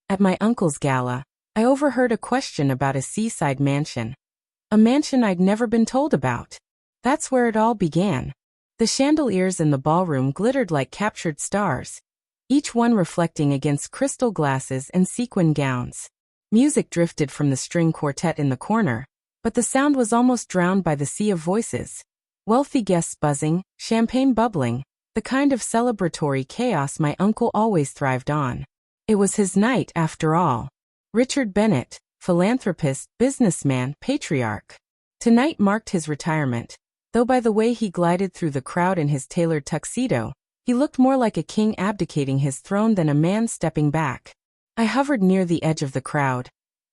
At my uncle's gala, I overheard a question about a seaside mansion. A mansion I'd never been told about. That's where it all began. The chandeliers in the ballroom glittered like captured stars, each one reflecting against crystal glasses and sequin gowns. Music drifted from the string quartet in the corner, but the sound was almost drowned by the sea of voices. Wealthy guests buzzing, champagne bubbling, the kind of celebratory chaos my uncle always thrived on. It was his night after all. Richard Bennett, philanthropist, businessman, patriarch. Tonight marked his retirement, though by the way he glided through the crowd in his tailored tuxedo, he looked more like a king abdicating his throne than a man stepping back. I hovered near the edge of the crowd,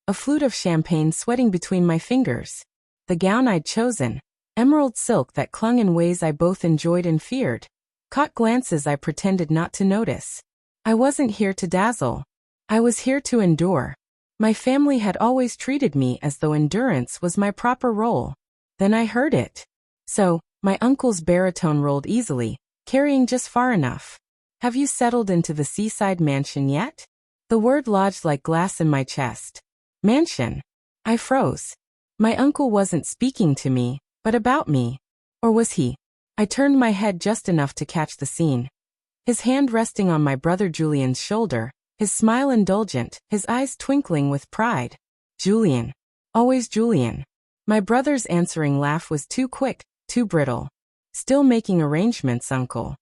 a flute of champagne sweating between my fingers. The gown I'd chosen, emerald silk that clung in ways I both enjoyed and feared, caught glances I pretended not to notice. I wasn't here to dazzle. I was here to endure. My family had always treated me as though endurance was my proper role. Then I heard it. So, my uncle's baritone rolled easily, carrying just far enough. Have you settled into the seaside mansion yet? The word lodged like glass in my chest. Mansion. I froze. My uncle wasn't speaking to me, but about me. Or was he? I turned my head just enough to catch the scene. His hand resting on my brother Julian's shoulder, his smile indulgent, his eyes twinkling with pride. Julian. Always Julian. My brother's answering laugh was too quick, too brittle. Still making arrangements, uncle.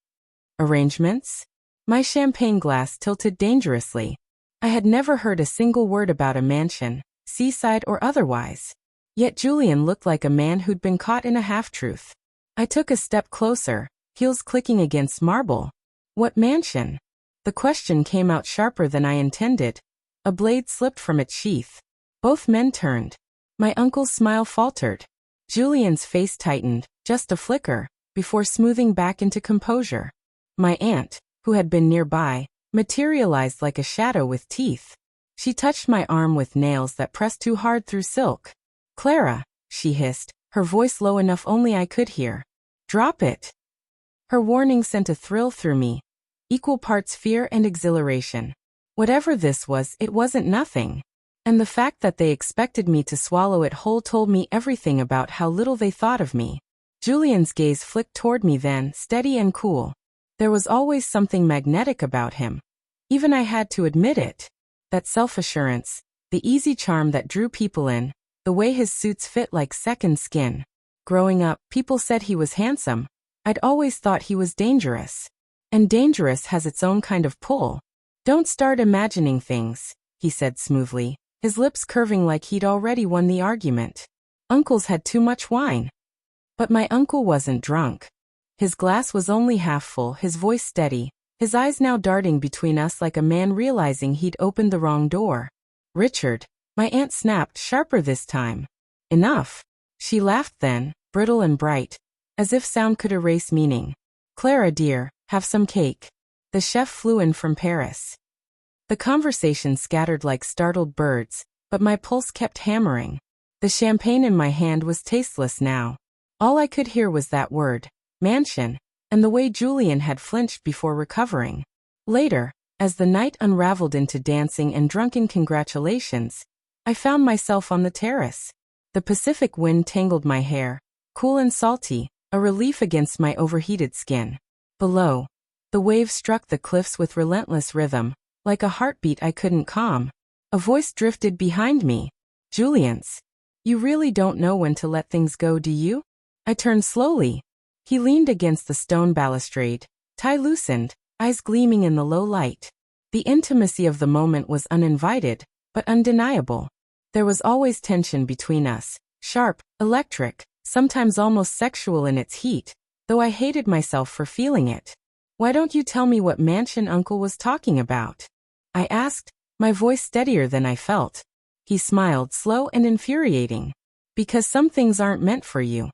Arrangements? My champagne glass tilted dangerously. I had never heard a single word about a mansion, seaside or otherwise. Yet Julian looked like a man who'd been caught in a half-truth. I took a step closer, heels clicking against marble. What mansion? The question came out sharper than I intended. A blade slipped from its sheath. Both men turned. My uncle's smile faltered. Julian's face tightened, just a flicker, before smoothing back into composure. My aunt, who had been nearby, materialized like a shadow with teeth. She touched my arm with nails that pressed too hard through silk. Clara, she hissed, her voice low enough only I could hear. Drop it. Her warning sent a thrill through me, equal parts fear and exhilaration. Whatever this was, it wasn't nothing. And the fact that they expected me to swallow it whole told me everything about how little they thought of me. Julian's gaze flicked toward me then, steady and cool. There was always something magnetic about him. Even I had to admit it. That self-assurance, the easy charm that drew people in, the way his suits fit like second skin. Growing up, people said he was handsome. I'd always thought he was dangerous. And dangerous has its own kind of pull. Don't start imagining things, he said smoothly, his lips curving like he'd already won the argument. Uncle's had too much wine. But my uncle wasn't drunk. His glass was only half full, his voice steady, his eyes now darting between us like a man realizing he'd opened the wrong door. Richard, my aunt snapped, sharper this time. Enough. She laughed then, brittle and bright, as if sound could erase meaning. Clara dear, have some cake. The chef flew in from Paris. The conversation scattered like startled birds, but my pulse kept hammering. The champagne in my hand was tasteless now. All I could hear was that word, mansion, and the way Julian had flinched before recovering. Later, as the night unraveled into dancing and drunken congratulations, I found myself on the terrace. The Pacific wind tangled my hair, cool and salty, a relief against my overheated skin. Below, the waves struck the cliffs with relentless rhythm, like a heartbeat I couldn't calm. A voice drifted behind me. Julian's. You really don't know when to let things go, do you? I turned slowly. He leaned against the stone balustrade, tie loosened, eyes gleaming in the low light. The intimacy of the moment was uninvited, but undeniable. There was always tension between us, sharp, electric, sometimes almost sexual in its heat, though I hated myself for feeling it. Why don't you tell me what mansion Uncle was talking about? I asked, my voice steadier than I felt. He smiled, slow and infuriating. Because some things aren't meant for you.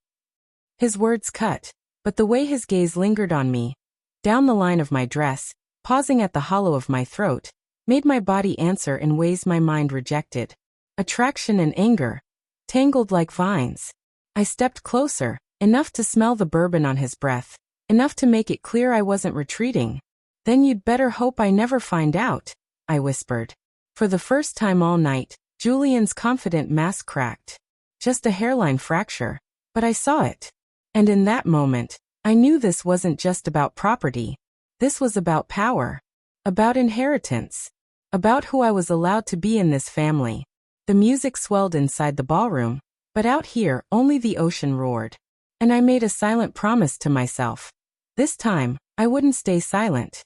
His words cut, but the way his gaze lingered on me, down the line of my dress, pausing at the hollow of my throat, made my body answer in ways my mind rejected. Attraction and anger, tangled like vines. I stepped closer, enough to smell the bourbon on his breath, enough to make it clear I wasn't retreating. Then you'd better hope I never find out, I whispered. For the first time all night, Julian's confident mask cracked. Just a hairline fracture. But I saw it. And in that moment, I knew this wasn't just about property. This was about power. About inheritance. About who I was allowed to be in this family. The music swelled inside the ballroom, but out here only the ocean roared. And I made a silent promise to myself. This time, I wouldn't stay silent.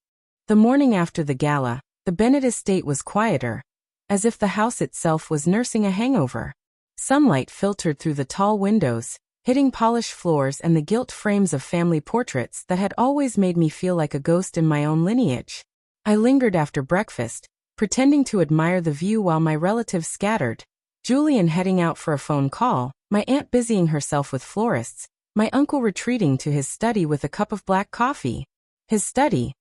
The morning after the gala, the Bennett estate was quieter, as if the house itself was nursing a hangover. Sunlight filtered through the tall windows, hitting polished floors and the gilt frames of family portraits that had always made me feel like a ghost in my own lineage. I lingered after breakfast, pretending to admire the view while my relatives scattered. Julian heading out for a phone call, my aunt busying herself with florists, my uncle retreating to his study with a cup of black coffee. His study.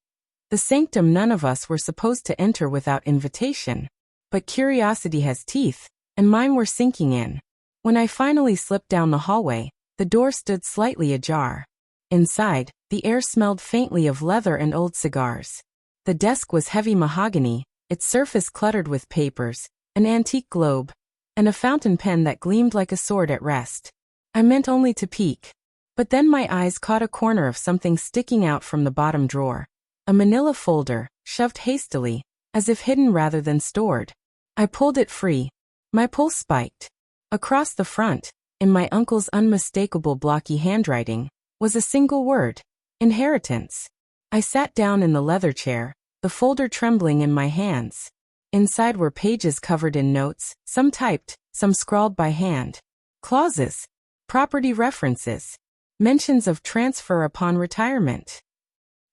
The sanctum none of us were supposed to enter without invitation. But curiosity has teeth, and mine were sinking in. When I finally slipped down the hallway, the door stood slightly ajar. Inside, the air smelled faintly of leather and old cigars. The desk was heavy mahogany, its surface cluttered with papers, an antique globe, and a fountain pen that gleamed like a sword at rest. I meant only to peek. But then my eyes caught a corner of something sticking out from the bottom drawer. A manila folder, shoved hastily, as if hidden rather than stored. I pulled it free. My pulse spiked. Across the front, in my uncle's unmistakable blocky handwriting, was a single word: inheritance. I sat down in the leather chair, the folder trembling in my hands. Inside were pages covered in notes, some typed, some scrawled by hand. Clauses, property references, mentions of transfer upon retirement.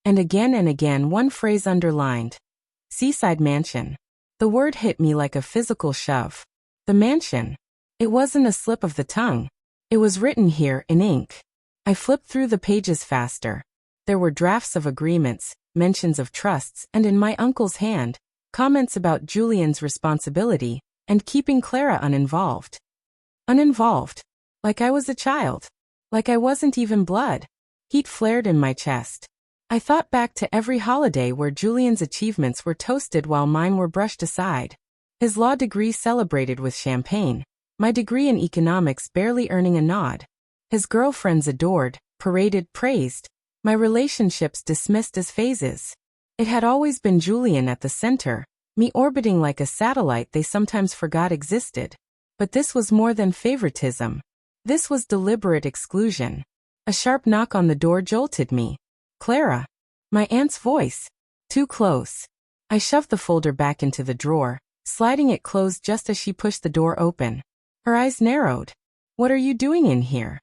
And again one phrase underlined: Seaside Mansion. The word hit me like a physical shove. The mansion. It wasn't a slip of the tongue. It was written here in ink. I flipped through the pages faster. There were drafts of agreements, mentions of trusts, and in my uncle's hand, comments about Julian's responsibility, and keeping Clara uninvolved. Uninvolved. Like I was a child. Like I wasn't even blood. Heat flared in my chest. I thought back to every holiday where Julian's achievements were toasted while mine were brushed aside. His law degree celebrated with champagne, my degree in economics barely earning a nod. His girlfriends adored, paraded, praised, my relationships dismissed as phases. It had always been Julian at the center, me orbiting like a satellite they sometimes forgot existed. But this was more than favoritism. This was deliberate exclusion. A sharp knock on the door jolted me. Clara. My aunt's voice. Too close. I shoved the folder back into the drawer, sliding it closed just as she pushed the door open. Her eyes narrowed. What are you doing in here?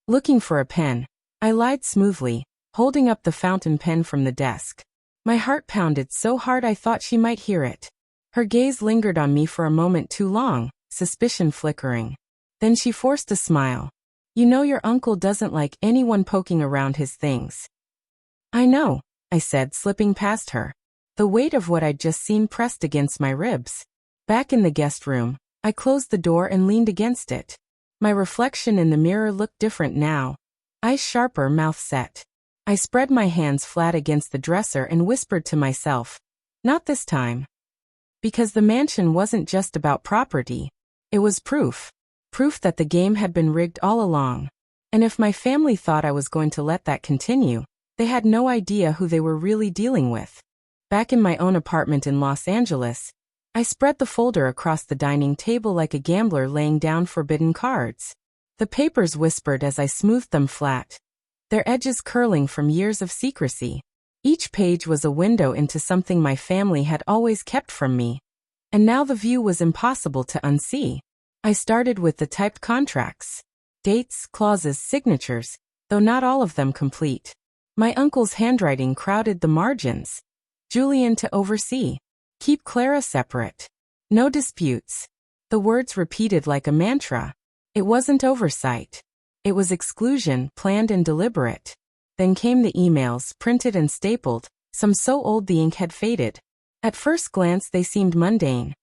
Looking for a pen. I lied smoothly, holding up the fountain pen from the desk. My heart pounded so hard I thought she might hear it. Her gaze lingered on me for a moment too long, suspicion flickering. Then she forced a smile. You know your uncle doesn't like anyone poking around his things. I know, I said, slipping past her. The weight of what I'd just seen pressed against my ribs. Back in the guest room, I closed the door and leaned against it. My reflection in the mirror looked different now. Eyes sharper, mouth set. I spread my hands flat against the dresser and whispered to myself, not this time. Because the mansion wasn't just about property. It was proof. Proof that the game had been rigged all along. And if my family thought I was going to let that continue, they had no idea who they were really dealing with. Back in my own apartment in Los Angeles, I spread the folder across the dining table like a gambler laying down forbidden cards. The papers whispered as I smoothed them flat, their edges curling from years of secrecy. Each page was a window into something my family had always kept from me. And now the view was impossible to unsee. I started with the typed contracts. Dates, clauses, signatures, though not all of them complete. My uncle's handwriting crowded the margins. Julian to oversee. Keep Clara separate. No disputes. The words repeated like a mantra. It wasn't oversight. It was exclusion, planned and deliberate. Then came the emails, printed and stapled, some so old the ink had faded. At first glance they seemed mundane.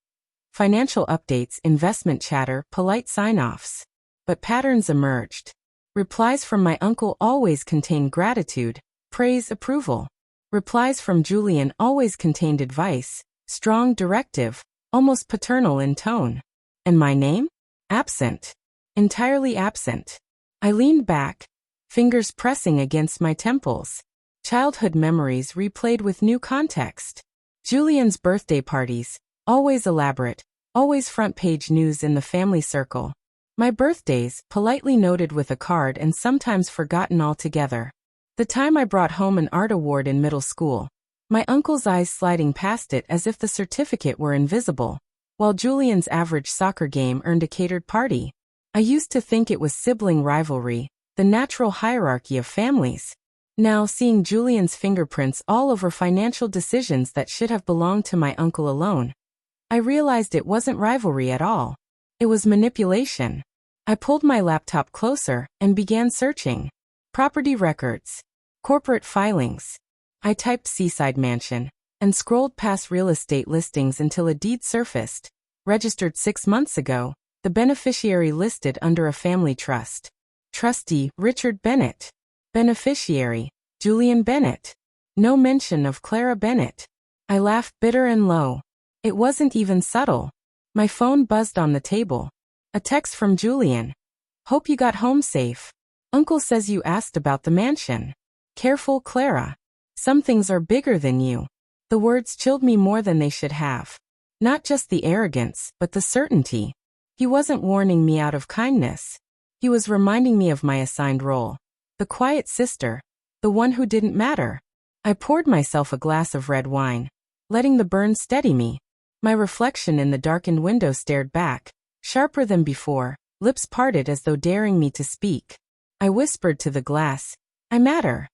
Financial updates, investment chatter, polite sign-offs. But patterns emerged. Replies from my uncle always contained gratitude, praise, approval. Replies from Julian always contained advice, strong directive, almost paternal in tone. And my name? Absent. Entirely absent. I leaned back, fingers pressing against my temples. Childhood memories replayed with new context. Julian's birthday parties, always elaborate, always front-page news in the family circle. My birthdays, politely noted with a card and sometimes forgotten altogether. The time I brought home an art award in middle school. My uncle's eyes sliding past it as if the certificate were invisible. While Julian's average soccer game earned a catered party. I used to think it was sibling rivalry, the natural hierarchy of families. Now, seeing Julian's fingerprints all over financial decisions that should have belonged to my uncle alone, I realized it wasn't rivalry at all. It was manipulation. I pulled my laptop closer and began searching. Property records. Corporate filings. I typed seaside mansion and scrolled past real estate listings until a deed surfaced. Registered 6 months ago, the beneficiary listed under a family trust. Trustee, Richard Bennett. Beneficiary, Julian Bennett. No mention of Clara Bennett. I laughed bitter and low. It wasn't even subtle. My phone buzzed on the table. A text from Julian. Hope you got home safe. Uncle says you asked about the mansion. Careful, Clara. Some things are bigger than you. The words chilled me more than they should have. Not just the arrogance, but the certainty. He wasn't warning me out of kindness. He was reminding me of my assigned role. The quiet sister. The one who didn't matter. I poured myself a glass of red wine, letting the burn steady me. My reflection in the darkened window stared back, sharper than before, lips parted as though daring me to speak. I whispered to the glass, I matter.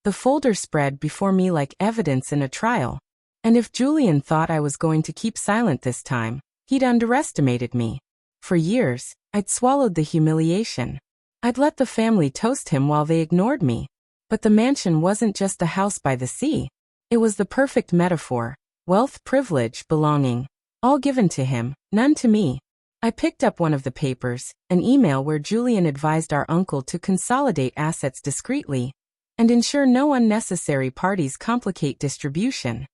The folder spread before me like evidence in a trial. And if Julian thought I was going to keep silent this time, he'd underestimated me. For years, I'd swallowed the humiliation. I'd let the family toast him while they ignored me. But the mansion wasn't just a house by the sea. It was the perfect metaphor. Wealth, privilege, belonging. All given to him, none to me. I picked up one of the papers, an email where Julian advised our uncle to consolidate assets discreetly and ensure no unnecessary parties complicate distribution.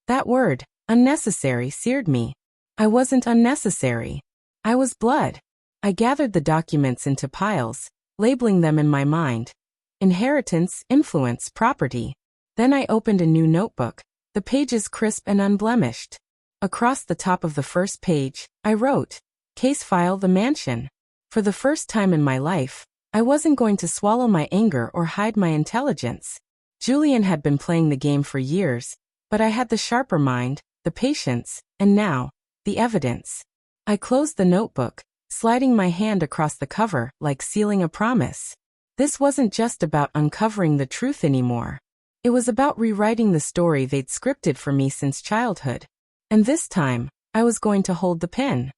That word, unnecessary, seared me. I wasn't unnecessary. I was blood. I gathered the documents into piles, labeling them in my mind. Inheritance, influence, property. Then I opened a new notebook, the pages crisp and unblemished. Across the top of the first page, I wrote, Case file the mansion. For the first time in my life, I wasn't going to swallow my anger or hide my intelligence. Julian had been playing the game for years, but I had the sharper mind, the patience, and now, the evidence. I closed the notebook, sliding my hand across the cover like sealing a promise. This wasn't just about uncovering the truth anymore. It was about rewriting the story they'd scripted for me since childhood. And this time, I was going to hold the pen.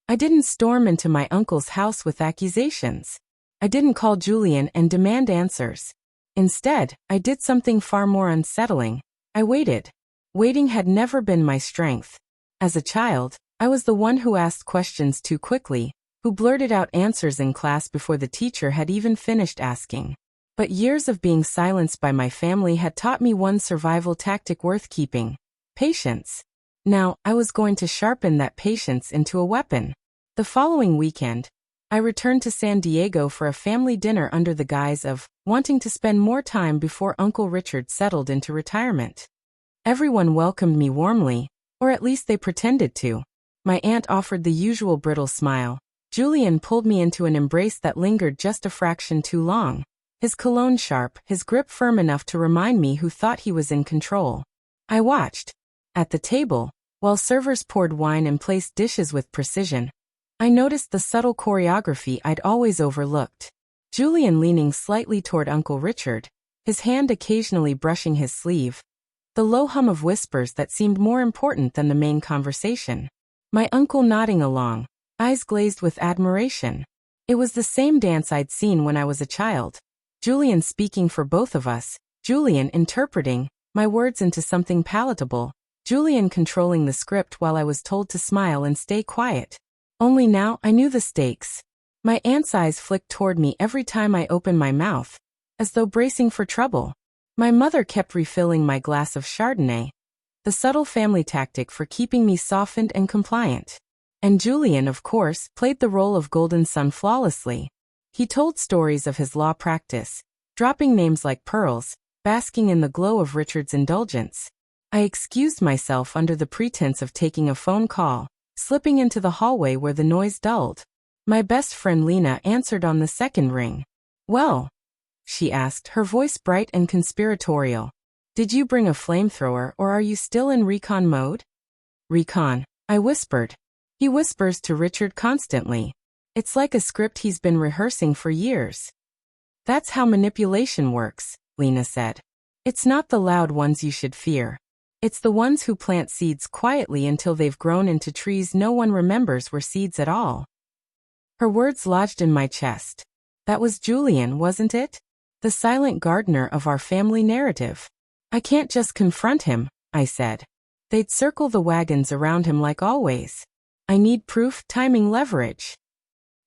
I didn't storm into my uncle's house with accusations. I didn't call Julian and demand answers. Instead, I did something far more unsettling. I waited. Waiting had never been my strength. As a child, I was the one who asked questions too quickly, who blurted out answers in class before the teacher had even finished asking. But years of being silenced by my family had taught me one survival tactic worth keeping: patience. Now, I was going to sharpen that patience into a weapon. The following weekend, I returned to San Diego for a family dinner under the guise of wanting to spend more time before Uncle Richard settled into retirement. Everyone welcomed me warmly, or at least they pretended to. My aunt offered the usual brittle smile. Julian pulled me into an embrace that lingered just a fraction too long. His cologne sharp, his grip firm enough to remind me who thought he was in control. I watched. At the table, while servers poured wine and placed dishes with precision, I noticed the subtle choreography I'd always overlooked. Julian leaning slightly toward Uncle Richard, his hand occasionally brushing his sleeve. The low hum of whispers that seemed more important than the main conversation. My uncle nodding along, eyes glazed with admiration. It was the same dance I'd seen when I was a child. Julian speaking for both of us, Julian interpreting my words into something palatable, Julian controlling the script while I was told to smile and stay quiet. Only now I knew the stakes. My aunt's eyes flicked toward me every time I opened my mouth, as though bracing for trouble. My mother kept refilling my glass of Chardonnay. the subtle family tactic for keeping me softened and compliant. And Julian, of course, played the role of golden son flawlessly. He told stories of his law practice, dropping names like pearls, basking in the glow of Richard's indulgence. I excused myself under the pretense of taking a phone call, slipping into the hallway where the noise dulled. My best friend Lena answered on the second ring. "Well?" she asked, her voice bright and conspiratorial. "Did you bring a flamethrower or are you still in recon mode?" "Recon," I whispered. He whispers to Richard constantly. It's like a script he's been rehearsing for years. "That's how manipulation works," Lena said. "It's not the loud ones you should fear. It's the ones who plant seeds quietly until they've grown into trees no one remembers were seeds at all." Her words lodged in my chest. That was Julian, wasn't it? The silent gardener of our family narrative. "I can't just confront him," I said. "They'd circle the wagons around him like always. I need proof, timing, leverage."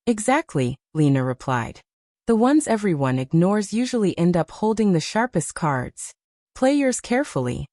"Exactly," Lena replied. "The ones everyone ignores usually end up holding the sharpest cards. Play yours carefully."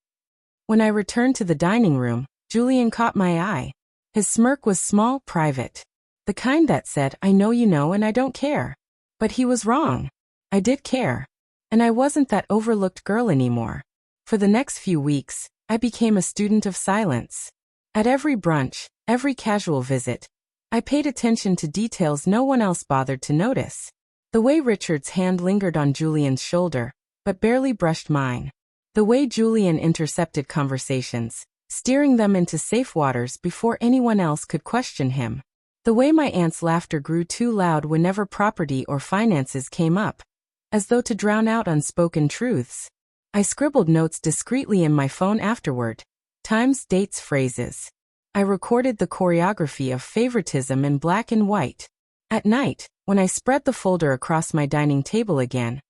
When I returned to the dining room, Julian caught my eye. His smirk was small, private. The kind that said, "I know you know and I don't care." But he was wrong. I did care. And I wasn't that overlooked girl anymore. For the next few weeks, I became a student of silence. At every brunch, every casual visit, I paid attention to details no one else bothered to notice. The way Richard's hand lingered on Julian's shoulder, but barely brushed mine. The way Julian intercepted conversations, steering them into safe waters before anyone else could question him. The way my aunt's laughter grew too loud whenever property or finances came up, as though to drown out unspoken truths. I scribbled notes discreetly in my phone afterward. Times, dates, phrases. I recorded the choreography of favoritism in black and white. At night, when I spread the folder across my dining table again,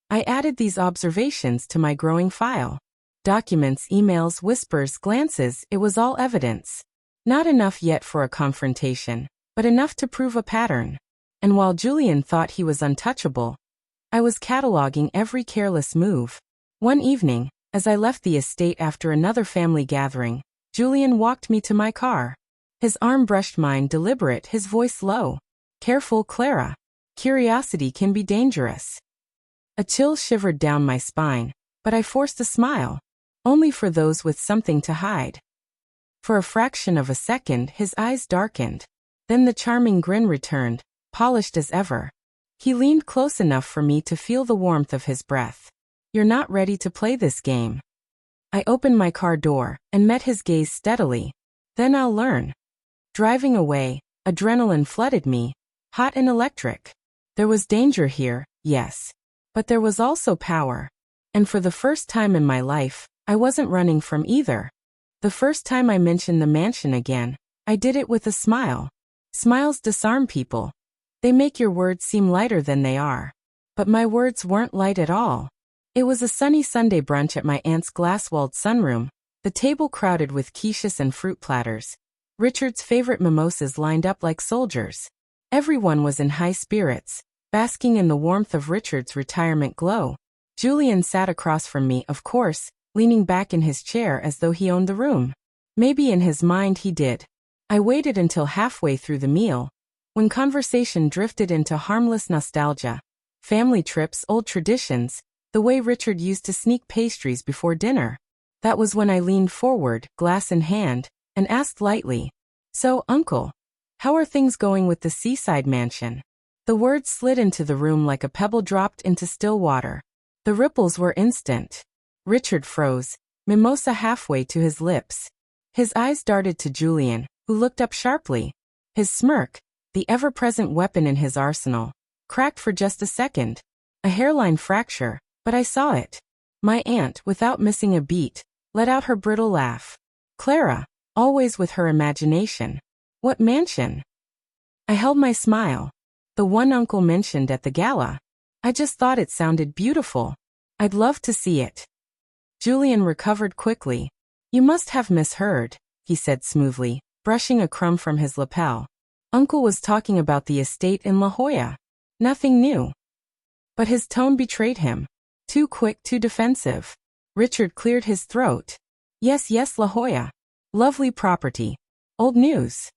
I added these observations to my growing file. Documents, emails, whispers, glances, it was all evidence. Not enough yet for a confrontation, but enough to prove a pattern. And while Julian thought he was untouchable, I was cataloging every careless move. One evening, as I left the estate after another family gathering, Julian walked me to my car. His arm brushed mine, deliberate, his voice low. "Careful, Clara. Curiosity can be dangerous." A chill shivered down my spine, but I forced a smile. Only for those with something to hide. For a fraction of a second, his eyes darkened. Then the charming grin returned, polished as ever. He leaned close enough for me to feel the warmth of his breath. "You're not ready to play this game." I opened my car door and met his gaze steadily. "Then I'll learn." Driving away, adrenaline flooded me, hot and electric. There was danger here, yes. But there was also power. And for the first time in my life, I wasn't running from either. The first time I mentioned the mansion again, I did it with a smile. Smiles disarm people. They make your words seem lighter than they are. But my words weren't light at all. It was a sunny Sunday brunch at my aunt's glass-walled sunroom, the table crowded with quiches and fruit platters. Richard's favorite mimosas lined up like soldiers. Everyone was in high spirits, basking in the warmth of Richard's retirement glow. Julian sat across from me, of course, leaning back in his chair as though he owned the room. Maybe in his mind he did. I waited until halfway through the meal, when conversation drifted into harmless nostalgia. Family trips, old traditions, the way Richard used to sneak pastries before dinner. That was when I leaned forward, glass in hand, and asked lightly, "So, Uncle, how are things going with the seaside mansion?" The words slid into the room like a pebble dropped into still water. The ripples were instant. Richard froze, mimosa halfway to his lips. His eyes darted to Julian, who looked up sharply. His smirk, the ever-present weapon in his arsenal, cracked for just a second. A hairline fracture, but I saw it. My aunt, without missing a beat, let out her brittle laugh. Clara, always with her imagination. What mansion? I held my smile. The one Uncle mentioned at the gala. I just thought it sounded beautiful. I'd love to see it. Julian recovered quickly. "You must have misheard," he said smoothly, brushing a crumb from his lapel. "Uncle was talking about the estate in La Jolla. Nothing new." But his tone betrayed him. Too quick, too defensive. Richard cleared his throat. Yes, yes, La Jolla. Lovely property. Old news.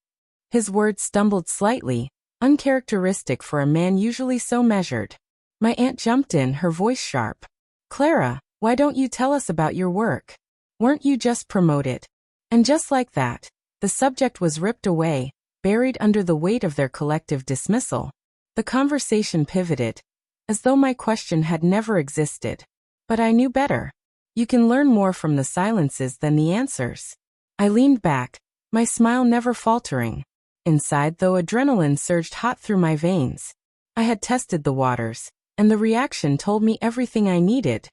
His words stumbled slightly, uncharacteristic for a man usually so measured. My aunt jumped in, her voice sharp. Clara, why don't you tell us about your work? Weren't you just promoted? And just like that, the subject was ripped away, buried under the weight of their collective dismissal. The conversation pivoted, as though my question had never existed. But I knew better. You can learn more from the silences than the answers. I leaned back, my smile never faltering. Inside, though, adrenaline surged hot through my veins. I had tested the waters, and the reaction told me everything I needed.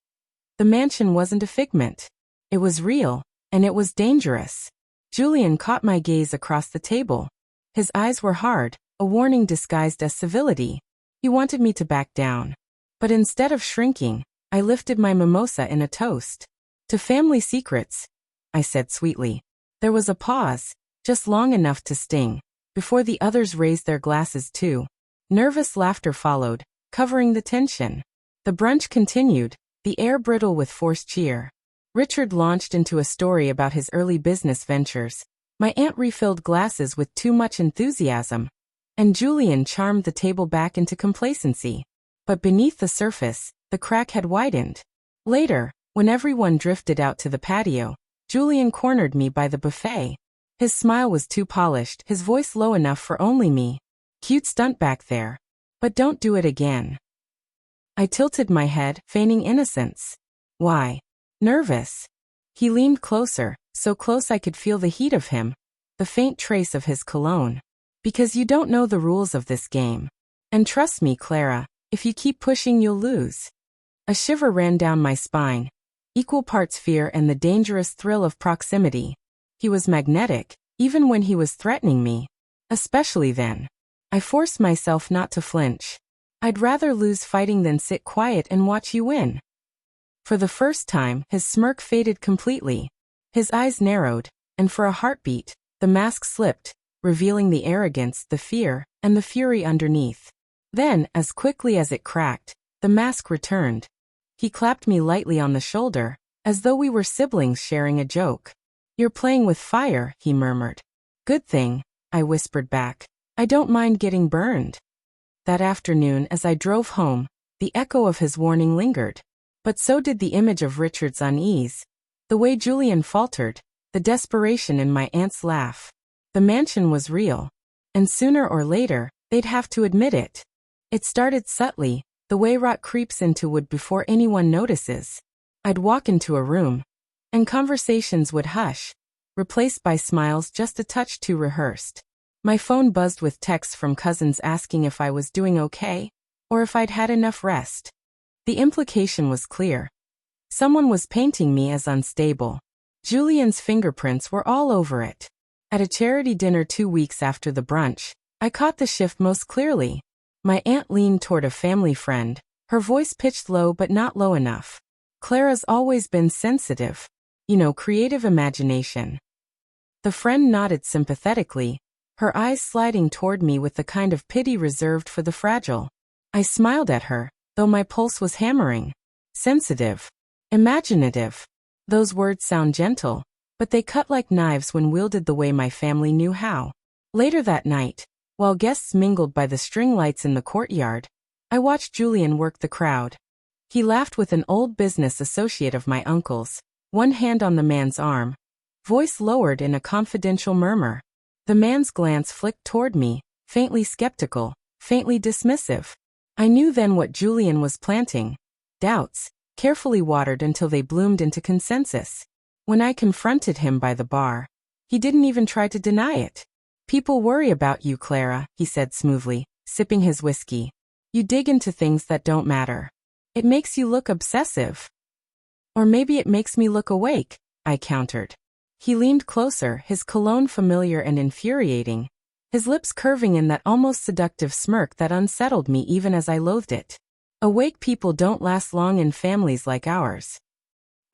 The mansion wasn't a figment. It was real, and it was dangerous. Julian caught my gaze across the table. His eyes were hard, a warning disguised as civility. He wanted me to back down. But instead of shrinking, I lifted my mimosa in a toast. To family secrets, I said sweetly. There was a pause, just long enough to sting, before the others raised their glasses too. Nervous laughter followed, covering the tension. The brunch continued, the air brittle with forced cheer. Richard launched into a story about his early business ventures. My aunt refilled glasses with too much enthusiasm. And Julian charmed the table back into complacency. But beneath the surface, the crack had widened. Later, when everyone drifted out to the patio, Julian cornered me by the buffet. His smile was too polished, his voice low enough for only me. Cute stunt back there. But don't do it again. I tilted my head, feigning innocence. Why? Nervous. He leaned closer, so close I could feel the heat of him, the faint trace of his cologne. Because you don't know the rules of this game. And trust me, Clara, if you keep pushing, you'll lose. A shiver ran down my spine, equal parts fear and the dangerous thrill of proximity. He was magnetic, even when he was threatening me. Especially then. I forced myself not to flinch. I'd rather lose fighting than sit quiet and watch you win. For the first time, his smirk faded completely. His eyes narrowed, and for a heartbeat, the mask slipped, revealing the arrogance, the fear, and the fury underneath. Then, as quickly as it cracked, the mask returned. He clapped me lightly on the shoulder, as though we were siblings sharing a joke. You're playing with fire, he murmured. Good thing, I whispered back. I don't mind getting burned. That afternoon, as I drove home, the echo of his warning lingered. But so did the image of Richard's unease, the way Julian faltered, the desperation in my aunt's laugh. The mansion was real, and sooner or later, they'd have to admit it. It started subtly, the way rot creeps into wood before anyone notices. I'd walk into a room, and conversations would hush, replaced by smiles just a touch too rehearsed. My phone buzzed with texts from cousins asking if I was doing okay, or if I'd had enough rest. The implication was clear. Someone was painting me as unstable. Julian's fingerprints were all over it. At a charity dinner 2 weeks after the brunch, I caught the shift most clearly. My aunt leaned toward a family friend, her voice pitched low but not low enough. Clara's always been sensitive. Creative imagination. The friend nodded sympathetically, her eyes sliding toward me with the kind of pity reserved for the fragile. I smiled at her, though my pulse was hammering. Sensitive. Imaginative. Those words sound gentle, but they cut like knives when wielded the way my family knew how. Later that night, while guests mingled by the string lights in the courtyard, I watched Julian work the crowd. He laughed with an old business associate of my uncle's, one hand on the man's arm, voice lowered in a confidential murmur. The man's glance flicked toward me, faintly skeptical, faintly dismissive. I knew then what Julian was planting. Doubts, carefully watered until they bloomed into consensus. When I confronted him by the bar, he didn't even try to deny it. People worry about you, Clara, he said smoothly, sipping his whiskey. You dig into things that don't matter. It makes you look obsessive. Or maybe it makes me look awake, I countered. He leaned closer, his cologne familiar and infuriating, his lips curving in that almost seductive smirk that unsettled me even as I loathed it. Awake people don't last long in families like ours.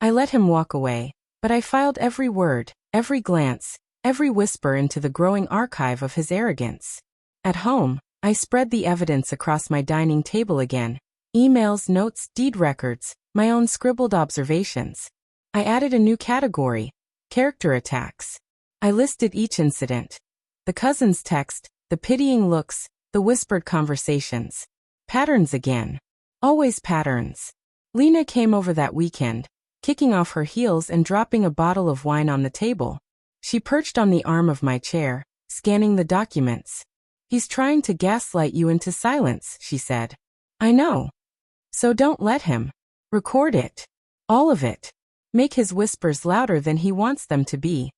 I let him walk away, but I filed every word, every glance, every whisper into the growing archive of his arrogance. At home, I spread the evidence across my dining table again. Emails, notes, deed records, my own scribbled observations. I added a new category, Character attacks. I listed each incident. The cousin's text, the pitying looks, the whispered conversations. Patterns again. Always patterns. Lena came over that weekend, kicking off her heels and dropping a bottle of wine on the table. She perched on the arm of my chair, scanning the documents. "He's trying to gaslight you into silence," she said. "I know. So don't let him. Record it. All of it. Make his whispers louder than he wants them to be."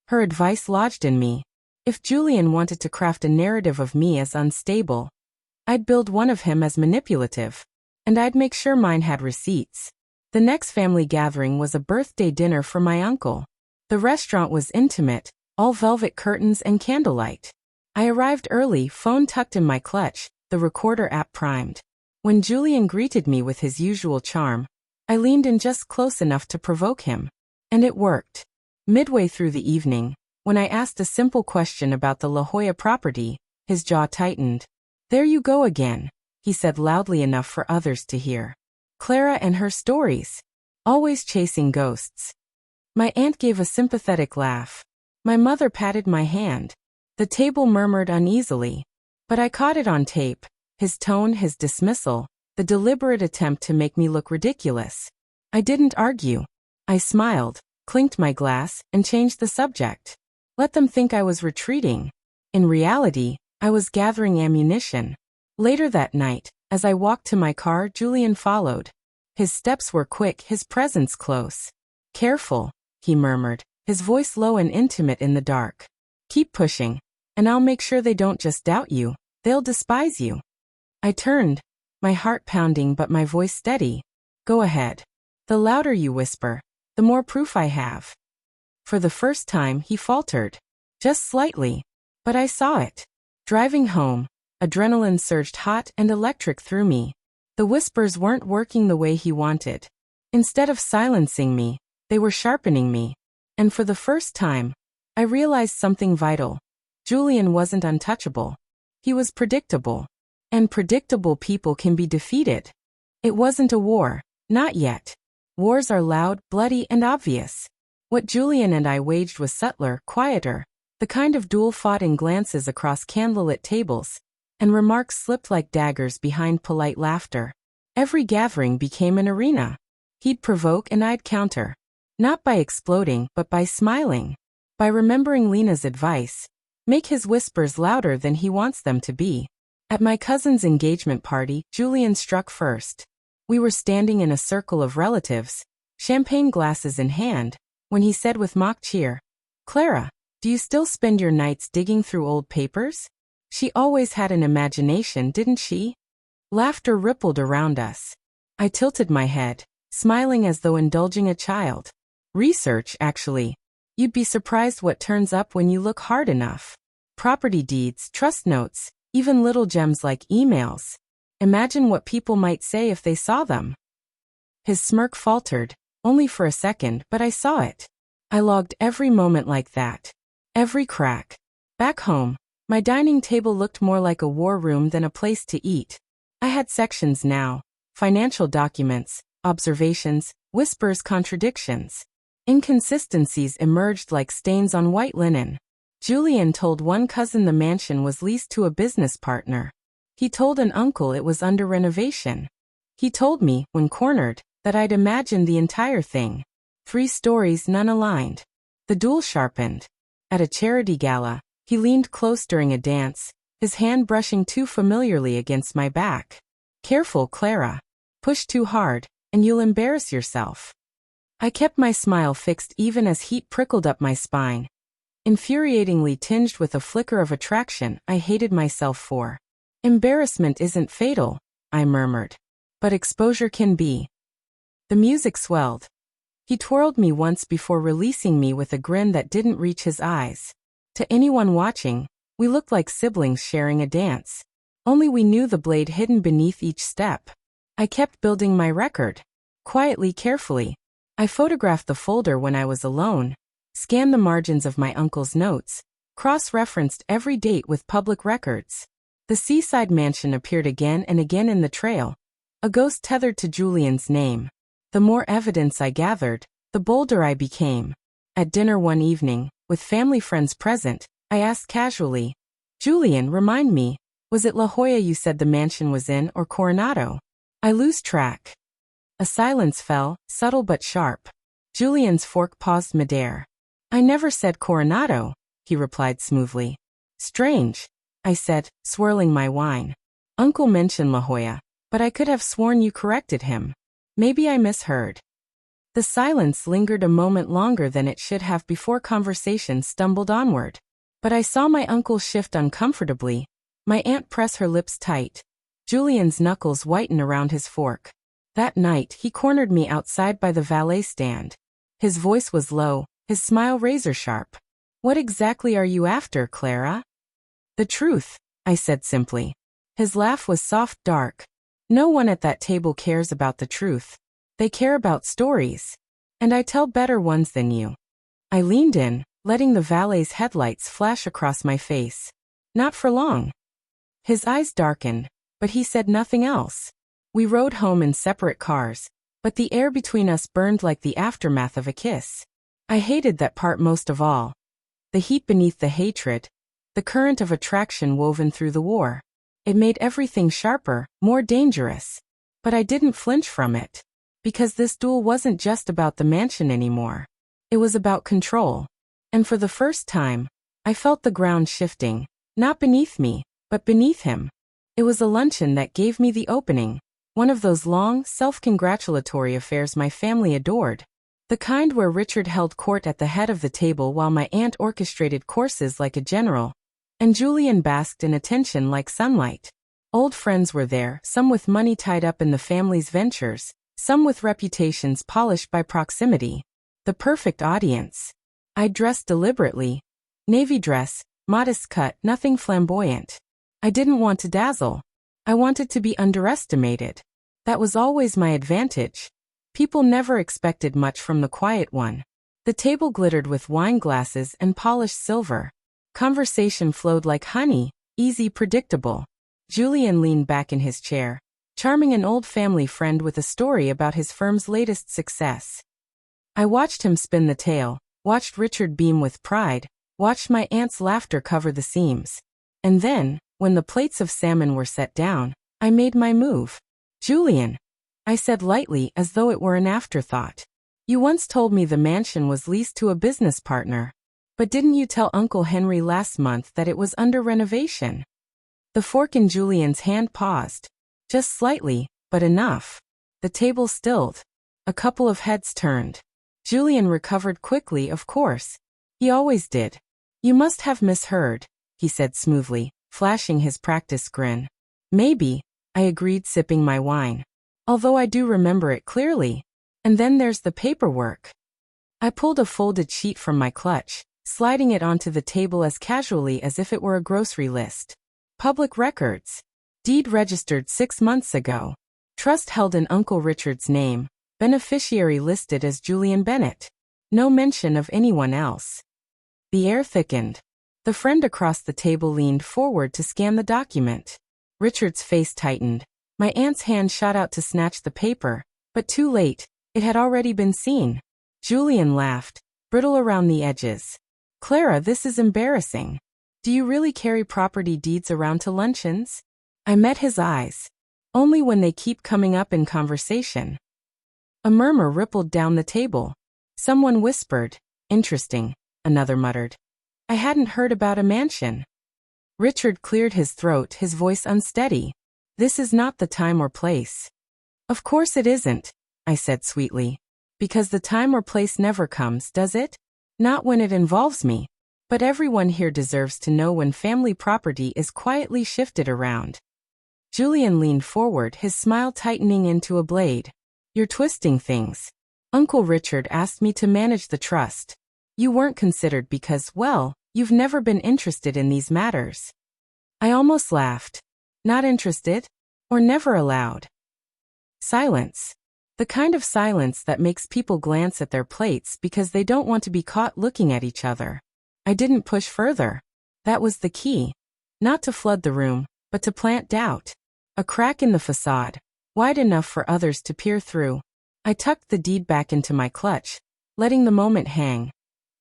Her advice lodged in me. If Julian wanted to craft a narrative of me as unstable, I'd build one of him as manipulative. And I'd make sure mine had receipts. The next family gathering was a birthday dinner for my uncle. The restaurant was intimate, all velvet curtains and candlelight. I arrived early, phone tucked in my clutch, the recorder app primed. When Julian greeted me with his usual charm, I leaned in just close enough to provoke him. And it worked. Midway through the evening, when I asked a simple question about the La Jolla property, his jaw tightened. "There you go again," he said loudly enough for others to hear. "Clara and her stories. Always chasing ghosts." My aunt gave a sympathetic laugh. My mother patted my hand. The table murmured uneasily. But I caught it on tape. His tone, his dismissal, the deliberate attempt to make me look ridiculous. I didn't argue. I smiled, clinked my glass, and changed the subject. Let them think I was retreating. In reality, I was gathering ammunition. Later that night, as I walked to my car, Julian followed. His steps were quick, his presence close. "Careful," he murmured, his voice low and intimate in the dark. "Keep pushing, and I'll make sure they don't just doubt you, they'll despise you." I turned, my heart pounding but my voice steady. "Go ahead. The louder you whisper, the more proof I have." For the first time, he faltered. Just slightly. But I saw it. Driving home, adrenaline surged hot and electric through me. The whispers weren't working the way he wanted. Instead of silencing me, they were sharpening me. And for the first time, I realized something vital. Julian wasn't untouchable. He was predictable. And predictable people can be defeated. It wasn't a war. Not yet. Wars are loud, bloody, and obvious. What Julian and I waged was subtler, quieter, the kind of duel fought in glances across candlelit tables, and remarks slipped like daggers behind polite laughter. Every gathering became an arena. He'd provoke and I'd counter. Not by exploding, but by smiling. By remembering Lena's advice. Make his whispers louder than he wants them to be. At my cousin's engagement party, Julian struck first. We were standing in a circle of relatives, champagne glasses in hand, when he said with mock cheer, "Clara, do you still spend your nights digging through old papers? She always had an imagination, didn't she?" Laughter rippled around us. I tilted my head, smiling as though indulging a child. "Research, actually. You'd be surprised what turns up when you look hard enough. Property deeds, trust notes, even little gems like emails. Imagine what people might say if they saw them." His smirk faltered, only for a second, but I saw it. I logged every moment like that. Every crack. Back home, my dining table looked more like a war room than a place to eat. I had sections now. Financial documents, observations, whispers, contradictions. Inconsistencies emerged like stains on white linen. Julian told one cousin the mansion was leased to a business partner. He told an uncle it was under renovation. He told me, when cornered, that I'd imagined the entire thing. 3 stories, none aligned. The duel sharpened. At a charity gala, he leaned close during a dance, his hand brushing too familiarly against my back. "Careful, Clara. Push too hard, and you'll embarrass yourself." I kept my smile fixed even as heat prickled up my spine. Infuriatingly tinged with a flicker of attraction I hated myself for. "Embarrassment isn't fatal," I murmured. "But exposure can be." The music swelled. He twirled me once before releasing me with a grin that didn't reach his eyes. To anyone watching, we looked like siblings sharing a dance. Only we knew the blade hidden beneath each step. I kept building my record. Quietly, carefully. I photographed the folder when I was alone, scanned the margins of my uncle's notes, cross-referenced every date with public records. The seaside mansion appeared again and again in the trail, a ghost tethered to Julian's name. The more evidence I gathered, the bolder I became. At dinner one evening, with family friends present, I asked casually, "Julian, remind me, was it La Jolla you said the mansion was in or Coronado? I lose track." A silence fell, subtle but sharp. Julian's fork paused midair. "I never said Coronado," he replied smoothly. "Strange," I said, swirling my wine. "Uncle mentioned La Jolla, but I could have sworn you corrected him. Maybe I misheard." The silence lingered a moment longer than it should have before conversation stumbled onward. But I saw my uncle shift uncomfortably, my aunt press her lips tight, Julian's knuckles whiten around his fork. That night, he cornered me outside by the valet stand. His voice was low, his smile razor-sharp. "What exactly are you after, Clara?" "The truth," I said simply. His laugh was soft, dark. "No one at that table cares about the truth. They care about stories. And I tell better ones than you." I leaned in, letting the valet's headlights flash across my face. "Not for long." His eyes darkened, but he said nothing else. We rode home in separate cars, but the air between us burned like the aftermath of a kiss. I hated that part most of all. The heat beneath the hatred, the current of attraction woven through the war. It made everything sharper, more dangerous. But I didn't flinch from it. Because this duel wasn't just about the mansion anymore. It was about control. And for the first time, I felt the ground shifting, not beneath me, but beneath him. It was a luncheon that gave me the opening, one of those long, self-congratulatory affairs my family adored. The kind where Richard held court at the head of the table while my aunt orchestrated courses like a general, and Julian basked in attention like sunlight. Old friends were there, some with money tied up in the family's ventures, some with reputations polished by proximity. The perfect audience. I dressed deliberately. Navy dress, modest cut, nothing flamboyant. I didn't want to dazzle. I wanted to be underestimated. That was always my advantage. People never expected much from the quiet one. The table glittered with wine glasses and polished silver. Conversation flowed like honey, easy, predictable. Julian leaned back in his chair, charming an old family friend with a story about his firm's latest success. I watched him spin the tale, watched Richard beam with pride, watched my aunt's laughter cover the seams. And then, when the plates of salmon were set down, I made my move. "Julian," I said lightly as though it were an afterthought. "You once told me the mansion was leased to a business partner. But didn't you tell Uncle Henry last month that it was under renovation?" The fork in Julian's hand paused. Just slightly, but enough. The table stilled. A couple of heads turned. Julian recovered quickly, of course. He always did. "You must have misheard," he said smoothly, flashing his practice grin. "Maybe," I agreed, sipping my wine. "Although I do remember it clearly. And then there's the paperwork." I pulled a folded sheet from my clutch, sliding it onto the table as casually as if it were a grocery list. Public records. Deed registered 6 months ago. Trust held in Uncle Richard's name. Beneficiary listed as Julian Bennett. No mention of anyone else. The air thickened. The friend across the table leaned forward to scan the document. Richard's face tightened. My aunt's hand shot out to snatch the paper, but too late. It had already been seen. Julian laughed, brittle around the edges. "Clara, this is embarrassing. Do you really carry property deeds around to luncheons?" I met his eyes. "Only when they keep coming up in conversation." A murmur rippled down the table. Someone whispered, "Interesting," another muttered, "I hadn't heard about a mansion." Richard cleared his throat, his voice unsteady. "This is not the time or place." "Of course it isn't," I said sweetly. "Because the time or place never comes, does it? Not when it involves me. But everyone here deserves to know when family property is quietly shifted around." Julian leaned forward, his smile tightening into a blade. "You're twisting things. Uncle Richard asked me to manage the trust. You weren't considered because, well, you've never been interested in these matters." I almost laughed. Not interested? Or never allowed? Silence. The kind of silence that makes people glance at their plates because they don't want to be caught looking at each other. I didn't push further. That was the key. Not to flood the room, but to plant doubt. A crack in the facade, wide enough for others to peer through. I tucked the deed back into my clutch, letting the moment hang.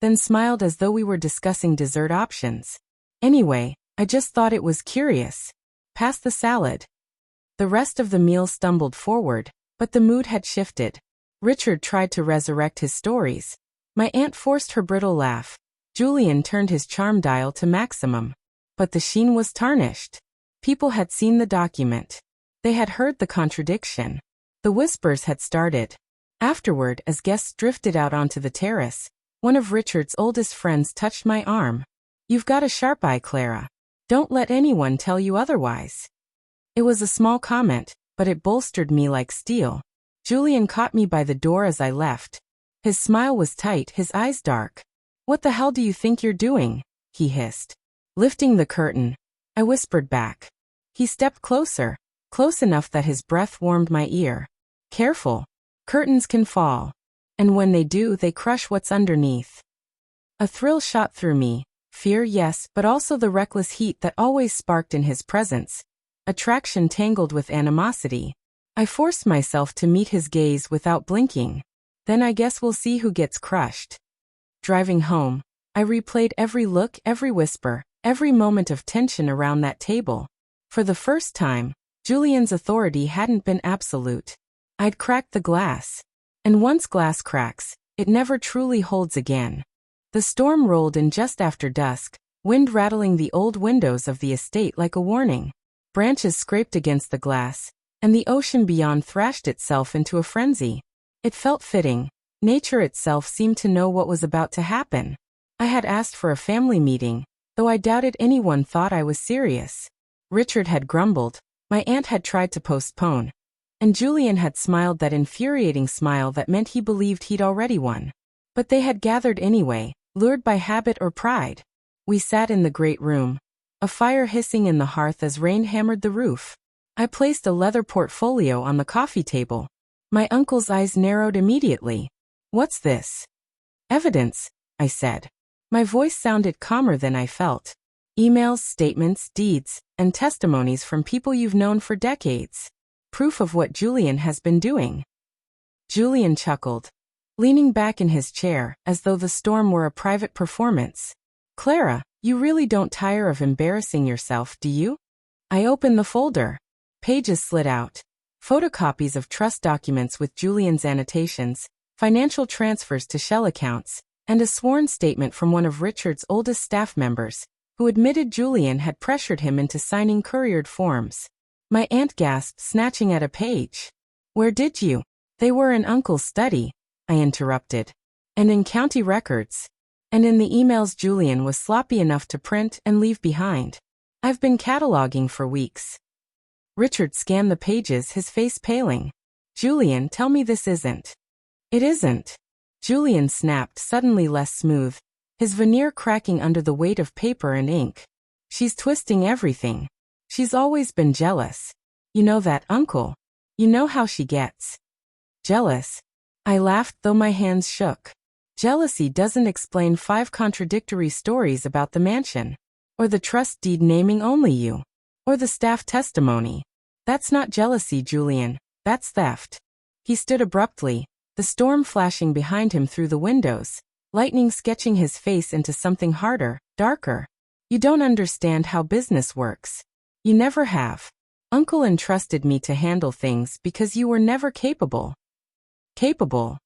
then smiled as though we were discussing dessert options. Anyway, I just thought it was curious. Pass the salad. The rest of the meal stumbled forward, but the mood had shifted. Richard tried to resurrect his stories. My aunt forced her brittle laugh. Julian turned his charm dial to maximum. But the sheen was tarnished. People had seen the document. They had heard the contradiction. The whispers had started. Afterward, as guests drifted out onto the terrace, one of Richard's oldest friends touched my arm. You've got a sharp eye, Clara. Don't let anyone tell you otherwise. It was a small comment, but it bolstered me like steel. Julian caught me by the door as I left. His smile was tight, his eyes dark. What the hell do you think you're doing? He hissed. Lifting the curtain. I whispered back. He stepped closer, close enough that his breath warmed my ear. Careful. Curtains can fall. And when they do, they crush what's underneath. A thrill shot through me. Fear, yes, but also the reckless heat that always sparked in his presence. Attraction tangled with animosity. I forced myself to meet his gaze without blinking. Then I guess we'll see who gets crushed. Driving home, I replayed every look, every whisper, every moment of tension around that table. For the first time, Julian's authority hadn't been absolute. I'd cracked the glass. And once glass cracks, it never truly holds again. The storm rolled in just after dusk, wind rattling the old windows of the estate like a warning. Branches scraped against the glass, and the ocean beyond thrashed itself into a frenzy. It felt fitting. Nature itself seemed to know what was about to happen. I had asked for a family meeting, though I doubted anyone thought I was serious. Richard had grumbled, my aunt had tried to postpone, and Julian had smiled that infuriating smile that meant he believed he'd already won. But they had gathered anyway, lured by habit or pride. We sat in the great room, a fire hissing in the hearth as rain hammered the roof. I placed a leather portfolio on the coffee table. My uncle's eyes narrowed immediately. What's this? Evidence, I said. My voice sounded calmer than I felt. Emails, statements, deeds, and testimonies from people you've known for decades. Proof of what Julian has been doing. Julian chuckled, leaning back in his chair as though the storm were a private performance. Clara, you really don't tire of embarrassing yourself, do you? I opened the folder. Pages slid out. Photocopies of trust documents with Julian's annotations, financial transfers to shell accounts, and a sworn statement from one of Richard's oldest staff members, who admitted Julian had pressured him into signing couriered forms. My aunt gasped, snatching at a page. Where did you? They were in Uncle's study, I interrupted. And in county records. And in the emails Julian was sloppy enough to print and leave behind. I've been cataloging for weeks. Richard scanned the pages, his face paling. Julian, tell me this isn't. It isn't. Julian snapped, suddenly less smooth, his veneer cracking under the weight of paper and ink. She's twisting everything. She's always been jealous. You know that, Uncle. You know how she gets. Jealous? I laughed, though my hands shook. Jealousy doesn't explain 5 contradictory stories about the mansion. Or the trust deed naming only you. Or the staff testimony. That's not jealousy, Julian. That's theft. He stood abruptly, the storm flashing behind him through the windows, lightning sketching his face into something harder, darker. You don't understand how business works. You never have. Uncle entrusted me to handle things because you were never capable. Capable?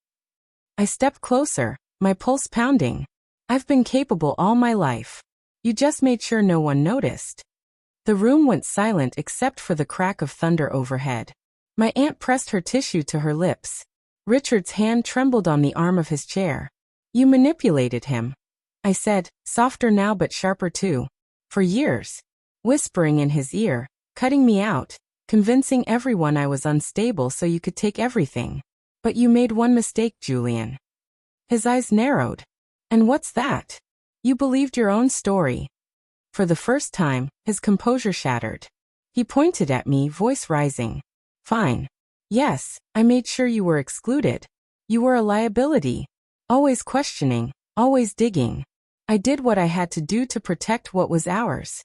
I stepped closer, my pulse pounding. I've been capable all my life. You just made sure no one noticed. The room went silent except for the crack of thunder overhead. My aunt pressed her tissue to her lips. Richard's hand trembled on the arm of his chair. You manipulated him. I said, softer now but sharper too. For years. Whispering in his ear, cutting me out, convincing everyone I was unstable so you could take everything. But you made one mistake, Julian. His eyes narrowed. And what's that? You believed your own story. For the first time, his composure shattered. He pointed at me, voice rising. Fine. Yes, I made sure you were excluded. You were a liability. Always questioning, always digging. I did what I had to do to protect what was ours.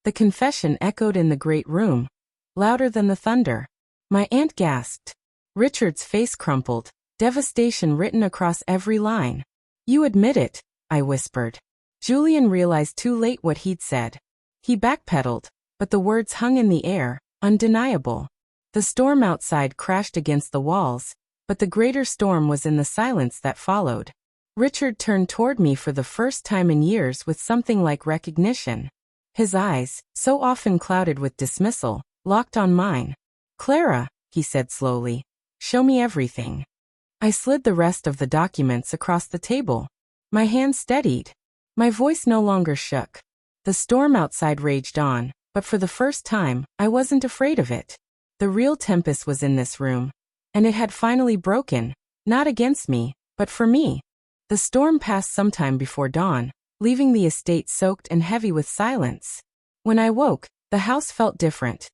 The confession echoed in the great room, louder than the thunder. My aunt gasped. Richard's face crumpled, devastation written across every line. You admit it, I whispered. Julian realized too late what he'd said. He backpedaled, but the words hung in the air, undeniable. The storm outside crashed against the walls, but the greater storm was in the silence that followed. Richard turned toward me for the first time in years with something like recognition. His eyes, so often clouded with dismissal, locked on mine. "Clara," he said slowly, "show me everything." I slid the rest of the documents across the table. My hand steadied. My voice no longer shook. The storm outside raged on, but for the first time, I wasn't afraid of it. The real tempest was in this room, and it had finally broken, not against me, but for me. The storm passed sometime before dawn, leaving the estate soaked and heavy with silence. When I woke, the house felt different.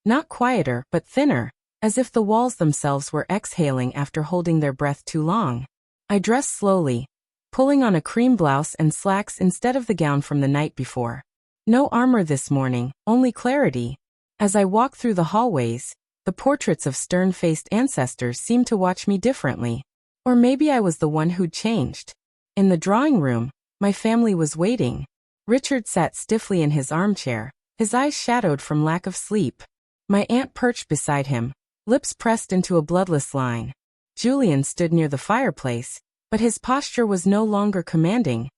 Not quieter, but thinner, as if the walls themselves were exhaling after holding their breath too long. I dressed slowly, pulling on a cream blouse and slacks instead of the gown from the night before. No armor this morning, only clarity. As I walked through the hallways, the portraits of stern-faced ancestors seemed to watch me differently. Or maybe I was the one who'd changed. In the drawing room, my family was waiting. Richard sat stiffly in his armchair, his eyes shadowed from lack of sleep. My aunt perched beside him, lips pressed into a bloodless line. Julian stood near the fireplace, but his posture was no longer commanding.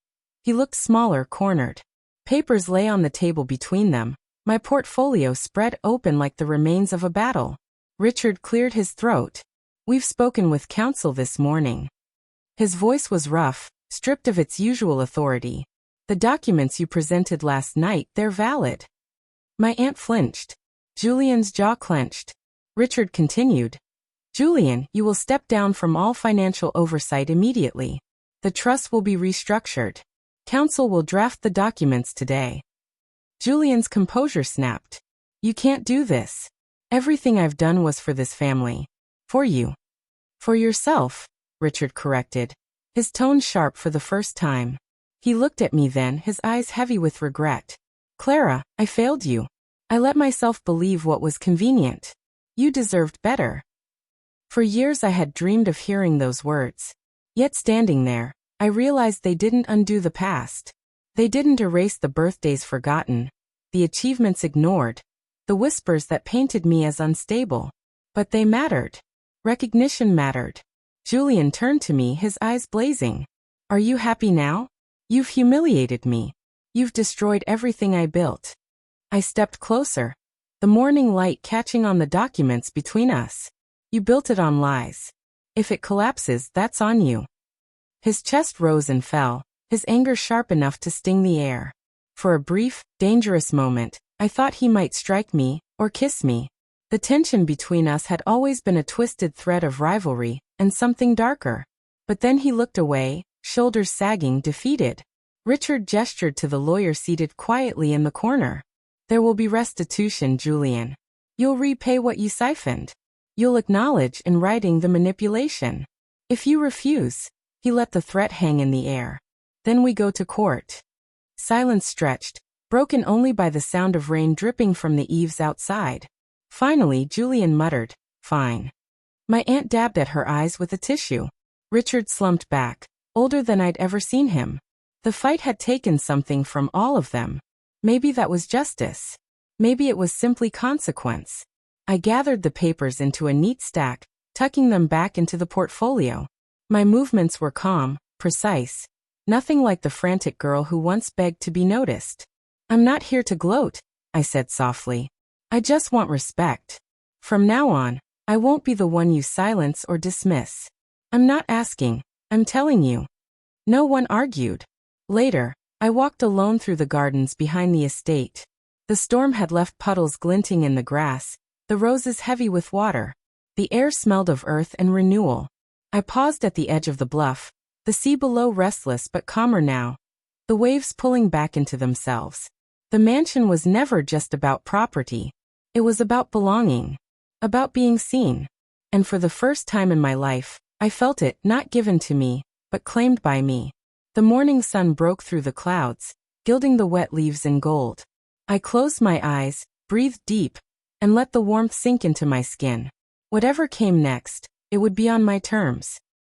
He looked smaller, cornered. Papers lay on the table between them, my portfolio spread open like the remains of a battle. Richard cleared his throat. "We've spoken with counsel this morning." His voice was rough, stripped of its usual authority. "The documents you presented last night, they're valid." My aunt flinched. Julian's jaw clenched. Richard continued. "Julian, you will step down from all financial oversight immediately. The trust will be restructured. Counsel will draft the documents today." Julian's composure snapped. "You can't do this. Everything I've done was for this family. For you." "For yourself," Richard corrected, his tone sharp for the first time. He looked at me then, his eyes heavy with regret. "Clara, I failed you. I let myself believe what was convenient. You deserved better." For years I had dreamed of hearing those words. Yet standing there, I realized they didn't undo the past. They didn't erase the birthdays forgotten, the achievements ignored, the whispers that painted me as unstable. But they mattered. Recognition mattered. Julian turned to me, his eyes blazing. "Are you happy now? You've humiliated me. You've destroyed everything I built." I stepped closer, the morning light catching on the documents between us. "You built it on lies. If it collapses, that's on you." His chest rose and fell, his anger sharp enough to sting the air. For a brief, dangerous moment, I thought he might strike me, or kiss me. The tension between us had always been a twisted thread of rivalry, and something darker. But then he looked away, shoulders sagging, defeated. Richard gestured to the lawyer seated quietly in the corner. "There will be restitution, Julian. You'll repay what you siphoned. You'll acknowledge in writing the manipulation. If you refuse," he let the threat hang in the air, "then we go to court." Silence stretched, broken only by the sound of rain dripping from the eaves outside. Finally, Julian muttered, "Fine." My aunt dabbed at her eyes with a tissue. Richard slumped back, older than I'd ever seen him. The fight had taken something from all of them. Maybe that was justice. Maybe it was simply consequence. I gathered the papers into a neat stack, tucking them back into the portfolio. My movements were calm, precise. Nothing like the frantic girl who once begged to be noticed. "I'm not here to gloat," I said softly. "I just want respect. From now on, I won't be the one you silence or dismiss. I'm not asking, I'm telling you." No one argued. Later, I walked alone through the gardens behind the estate. The storm had left puddles glinting in the grass, the roses heavy with water. The air smelled of earth and renewal. I paused at the edge of the bluff, the sea below restless but calmer now, the waves pulling back into themselves. The mansion was never just about property. It was about belonging, about being seen. And for the first time in my life, I felt it not given to me, but claimed by me. The morning sun broke through the clouds, gilding the wet leaves in gold. I closed my eyes, breathed deep, and let the warmth sink into my skin. Whatever came next, it would be on my terms.